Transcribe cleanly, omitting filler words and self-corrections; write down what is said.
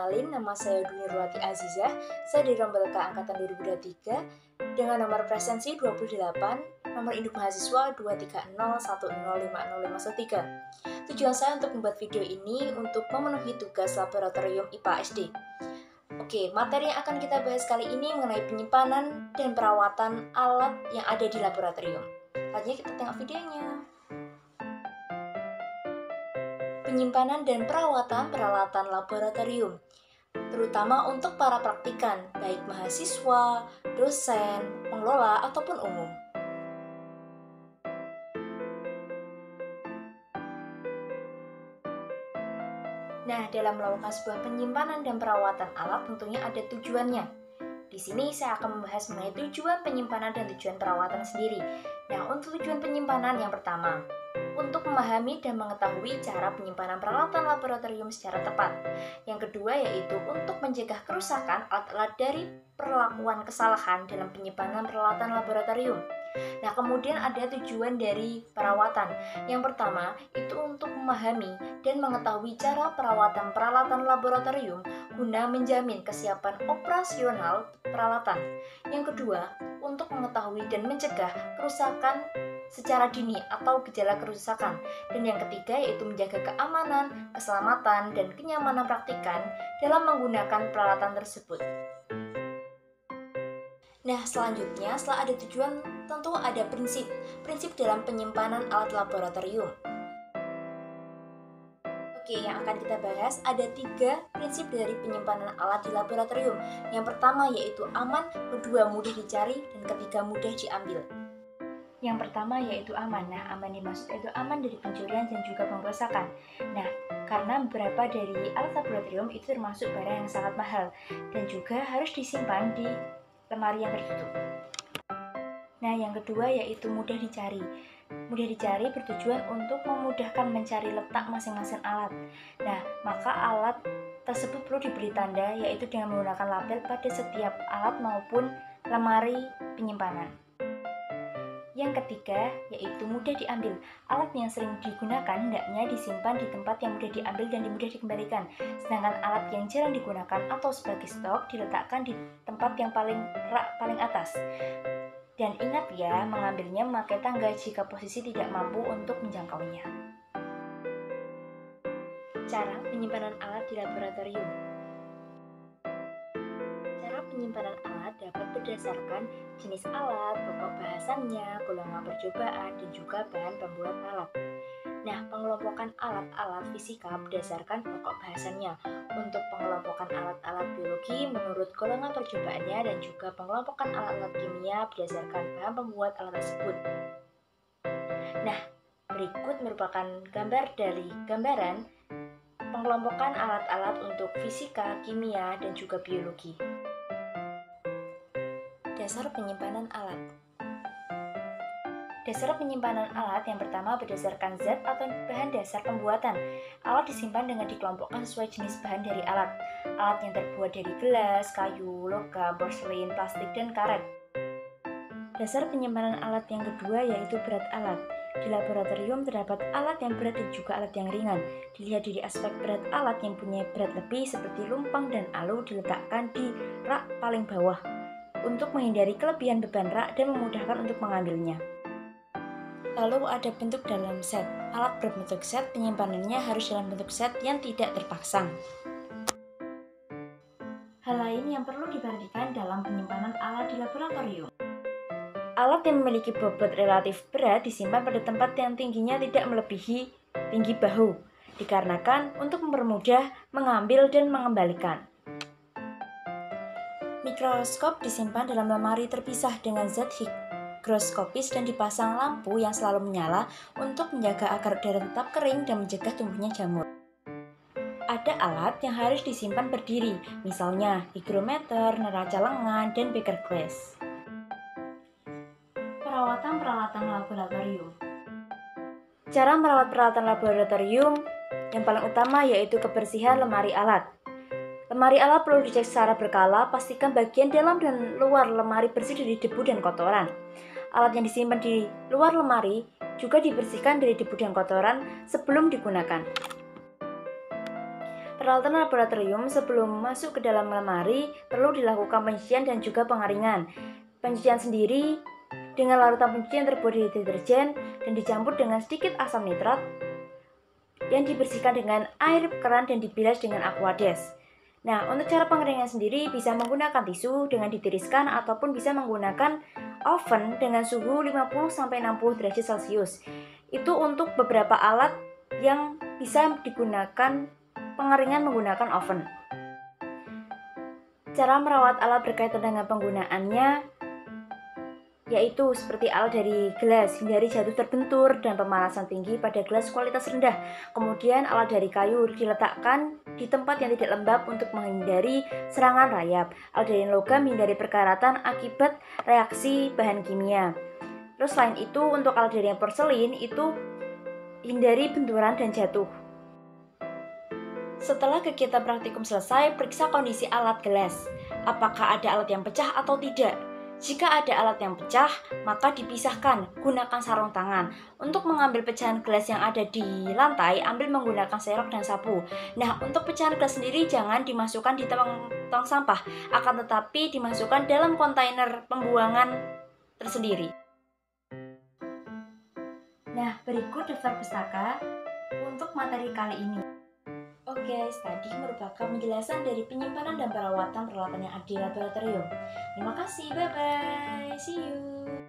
kenalin, nama saya Duni Ruwati Azizah. Saya dari Rombel K Angkatan 2023 dengan nomor presensi 28, nomor induk mahasiswa 23010505013. Tujuan saya untuk membuat video ini untuk memenuhi tugas laboratorium IPA SD. Oke, materi yang akan kita bahas kali ini mengenai penyimpanan dan perawatan alat yang ada di laboratorium. Selanjutnya kita tengok videonya. Penyimpanan dan perawatan peralatan laboratorium, terutama untuk para praktikan, baik mahasiswa, dosen, pengelola, ataupun umum. Nah, dalam melakukan sebuah penyimpanan dan perawatan alat tentunya ada tujuannya. Di sini saya akan membahas mengenai tujuan penyimpanan dan tujuan perawatan sendiri. Nah, untuk tujuan penyimpanan yang pertama, untuk memahami dan mengetahui cara penyimpanan peralatan laboratorium secara tepat. Yang kedua yaitu untuk mencegah kerusakan alat-alat dari perlakuan kesalahan dalam penyimpanan peralatan laboratorium. Nah, kemudian ada tujuan dari perawatan. Yang pertama, itu untuk memahami dan mengetahui cara perawatan peralatan laboratorium guna menjamin kesiapan operasional peralatan. Yang kedua, untuk mengetahui dan mencegah kerusakan secara dini atau gejala kerusakan. Dan yang ketiga yaitu menjaga keamanan, keselamatan, dan kenyamanan praktikan dalam menggunakan peralatan tersebut. Nah, selanjutnya setelah ada tujuan, tentu ada prinsip dalam penyimpanan alat laboratorium. Oke, yang akan kita bahas ada 3 prinsip dari penyimpanan alat di laboratorium. Yang pertama yaitu aman, kedua mudah dicari, dan ketiga mudah diambil. Yang pertama yaitu aman. Nah, aman dimaksud itu aman dari pencurian dan juga pengrusakan. Nah, karena beberapa dari alat laboratorium itu termasuk barang yang sangat mahal dan juga harus disimpan di lemari yang tertutup. Nah, yang kedua yaitu mudah dicari. Mudah dicari bertujuan untuk memudahkan mencari letak masing-masing alat. Nah, maka alat tersebut perlu diberi tanda yaitu dengan menggunakan label pada setiap alat maupun lemari penyimpanan. Yang ketiga yaitu mudah diambil. Alat yang sering digunakan hendaknya disimpan di tempat yang mudah diambil dan mudah dikembalikan. Sedangkan alat yang jarang digunakan atau sebagai stok diletakkan di tempat yang paling atas. Dan ingat ya, mengambilnya memakai tangga jika posisi tidak mampu untuk menjangkaunya. Cara penyimpanan alat di laboratorium. Cara penyimpanan alat dapat berdasarkan jenis alat, pokok bahasannya, golongan percobaan, dan juga bahan pembuat alat. Nah, pengelompokan alat-alat fisika berdasarkan pokok bahasannya. Untuk pengelompokan alat-alat biologi menurut golongan percobaannya dan juga pengelompokan alat-alat kimia berdasarkan bahan pembuat alat tersebut. Nah, berikut merupakan gambaran pengelompokan alat-alat untuk fisika, kimia, dan juga biologi. Dasar penyimpanan alat. Dasar penyimpanan alat yang pertama berdasarkan zat atau bahan dasar pembuatan. Alat disimpan dengan dikelompokkan sesuai jenis bahan dari alat. Alat yang terbuat dari gelas, kayu, logam, porselin, plastik, dan karet. Dasar penyimpanan alat yang kedua yaitu berat alat. Di laboratorium terdapat alat yang berat dan juga alat yang ringan. Dilihat dari aspek berat alat yang punya berat lebih seperti lumpang dan alu diletakkan di rak paling bawah untuk menghindari kelebihan beban rak dan memudahkan untuk mengambilnya. Lalu ada bentuk dalam set. Alat berbentuk set penyimpanannya harus dalam bentuk set yang tidak terpasang. Hal lain yang perlu diperhatikan dalam penyimpanan alat di laboratorium. Alat yang memiliki bobot relatif berat disimpan pada tempat yang tingginya tidak melebihi tinggi bahu, dikarenakan untuk mempermudah mengambil dan mengembalikan. Mikroskop disimpan dalam lemari terpisah dengan zat hygroskopis dan dipasang lampu yang selalu menyala untuk menjaga agar udara tetap kering dan mencegah tumbuhnya jamur. Ada alat yang harus disimpan berdiri, misalnya hygrometer, neraca lengan, dan beker glass. Perawatan peralatan laboratorium. Cara merawat peralatan laboratorium yang paling utama yaitu kebersihan lemari alat. Lemari alat perlu dicek secara berkala, pastikan bagian dalam dan luar lemari bersih dari debu dan kotoran. Alat yang disimpan di luar lemari juga dibersihkan dari debu dan kotoran sebelum digunakan. Peralatan laboratorium sebelum masuk ke dalam lemari perlu dilakukan pencucian dan juga pengaringan. Pencucian sendiri dengan larutan pencucian terbuat dari deterjen dan dicampur dengan sedikit asam nitrat yang dibersihkan dengan air keran dan dibilas dengan Aquades. Nah, untuk cara pengeringan sendiri bisa menggunakan tisu dengan ditiriskan ataupun bisa menggunakan oven dengan suhu 50-60 derajat Celcius. Itu untuk beberapa alat yang bisa digunakan pengeringan menggunakan oven. Cara merawat alat berkaitan dengan penggunaannya yaitu seperti alat dari gelas, hindari jatuh terbentur dan pemanasan tinggi pada gelas kualitas rendah. Kemudian alat dari kayu diletakkan di tempat yang tidak lembab untuk menghindari serangan rayap. Alat dari logam hindari perkaratan akibat reaksi bahan kimia. Terus selain itu untuk alat dari porselin itu hindari benturan dan jatuh. Setelah kegiatan praktikum selesai, periksa kondisi alat gelas. Apakah ada alat yang pecah atau tidak? Jika ada alat yang pecah, maka dipisahkan, gunakan sarung tangan. Untuk mengambil pecahan gelas yang ada di lantai, ambil menggunakan serok dan sapu. Nah, untuk pecahan gelas sendiri jangan dimasukkan di tong sampah, akan tetapi dimasukkan dalam kontainer pembuangan tersendiri. Nah, berikut daftar pustaka untuk materi kali ini. Oke guys, tadi merupakan penjelasan dari penyimpanan dan perawatan peralatan yang ada di laboratorium. Terima kasih, bye-bye, see you.